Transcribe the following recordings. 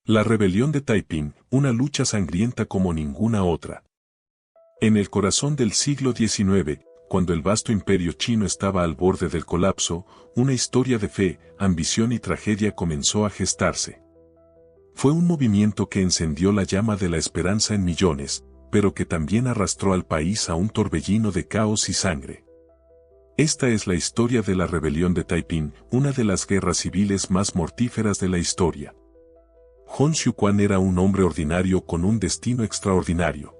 La rebelión de Taiping, una lucha sangrienta como ninguna otra. En el corazón del siglo XIX, cuando el vasto imperio chino estaba al borde del colapso, una historia de fe, ambición y tragedia comenzó a gestarse. Fue un movimiento que encendió la llama de la esperanza en millones, pero que también arrastró al país a un torbellino de caos y sangre. Esta es la historia de la rebelión de Taiping, una de las guerras civiles más mortíferas de la historia. Hon Xiuquan era un hombre ordinario con un destino extraordinario.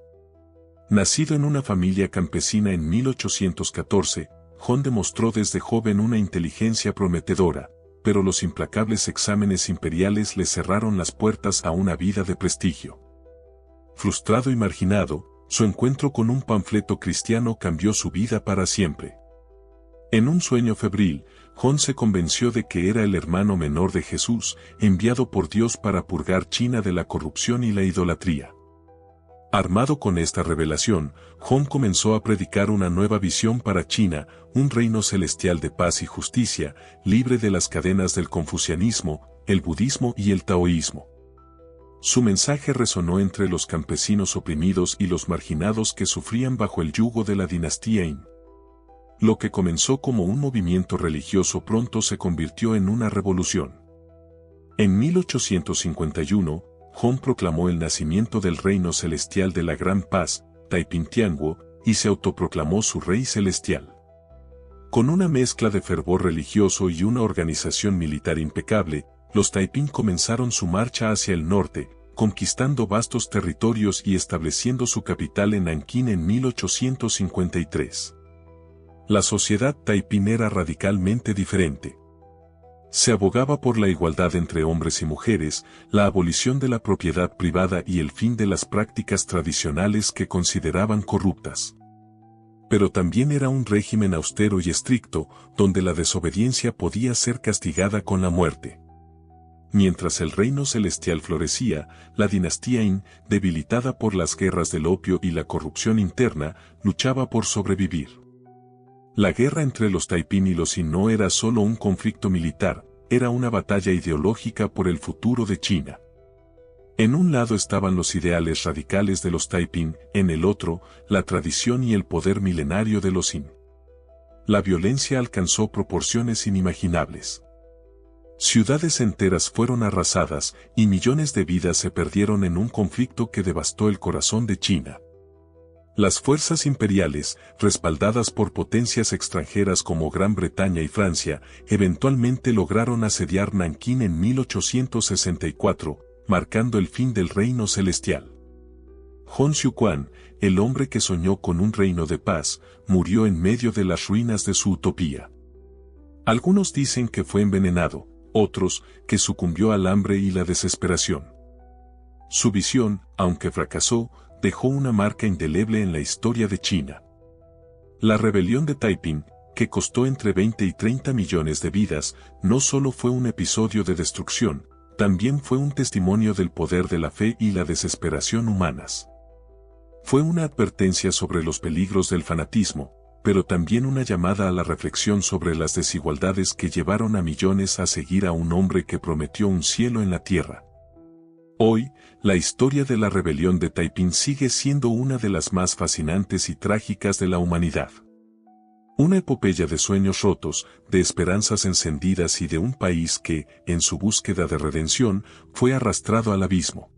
Nacido en una familia campesina en 1814, Hon demostró desde joven una inteligencia prometedora, pero los implacables exámenes imperiales le cerraron las puertas a una vida de prestigio. Frustrado y marginado, su encuentro con un panfleto cristiano cambió su vida para siempre. En un sueño febril, Hon se convenció de que era el hermano menor de Jesús, enviado por Dios para purgar China de la corrupción y la idolatría. Armado con esta revelación, Hon comenzó a predicar una nueva visión para China, un reino celestial de paz y justicia, libre de las cadenas del confucianismo, el budismo y el taoísmo. Su mensaje resonó entre los campesinos oprimidos y los marginados que sufrían bajo el yugo de la dinastía Yin. Lo que comenzó como un movimiento religioso pronto se convirtió en una revolución. En 1851, Hon proclamó el nacimiento del reino celestial de la Gran Paz, Taiping Tianguo, y se autoproclamó su rey celestial. Con una mezcla de fervor religioso y una organización militar impecable, los Taiping comenzaron su marcha hacia el norte, conquistando vastos territorios y estableciendo su capital en Nankín en 1853. La sociedad Taiping era radicalmente diferente. Se abogaba por la igualdad entre hombres y mujeres, la abolición de la propiedad privada y el fin de las prácticas tradicionales que consideraban corruptas. Pero también era un régimen austero y estricto, donde la desobediencia podía ser castigada con la muerte. Mientras el reino celestial florecía, la dinastía Yin, debilitada por las guerras del opio y la corrupción interna, luchaba por sobrevivir. La guerra entre los Taiping y los Yin no era solo un conflicto militar, era una batalla ideológica por el futuro de China. En un lado estaban los ideales radicales de los Taiping, en el otro, la tradición y el poder milenario de los Yin. La violencia alcanzó proporciones inimaginables. Ciudades enteras fueron arrasadas y millones de vidas se perdieron en un conflicto que devastó el corazón de China. Las fuerzas imperiales, respaldadas por potencias extranjeras como Gran Bretaña y Francia, eventualmente lograron asediar Nankín en 1864, marcando el fin del reino celestial. Hon Xiuquan, el hombre que soñó con un reino de paz, murió en medio de las ruinas de su utopía. Algunos dicen que fue envenenado, otros, que sucumbió al hambre y la desesperación. Su visión, aunque fracasó, dejó una marca indeleble en la historia de China. La rebelión de Taiping, que costó entre 20 y 30 millones de vidas, no solo fue un episodio de destrucción, también fue un testimonio del poder de la fe y la desesperación humanas. Fue una advertencia sobre los peligros del fanatismo, pero también una llamada a la reflexión sobre las desigualdades que llevaron a millones a seguir a un hombre que prometió un cielo en la tierra. Hoy, la historia de la rebelión de Taiping sigue siendo una de las más fascinantes y trágicas de la humanidad. Una epopeya de sueños rotos, de esperanzas encendidas y de un país que, en su búsqueda de redención, fue arrastrado al abismo.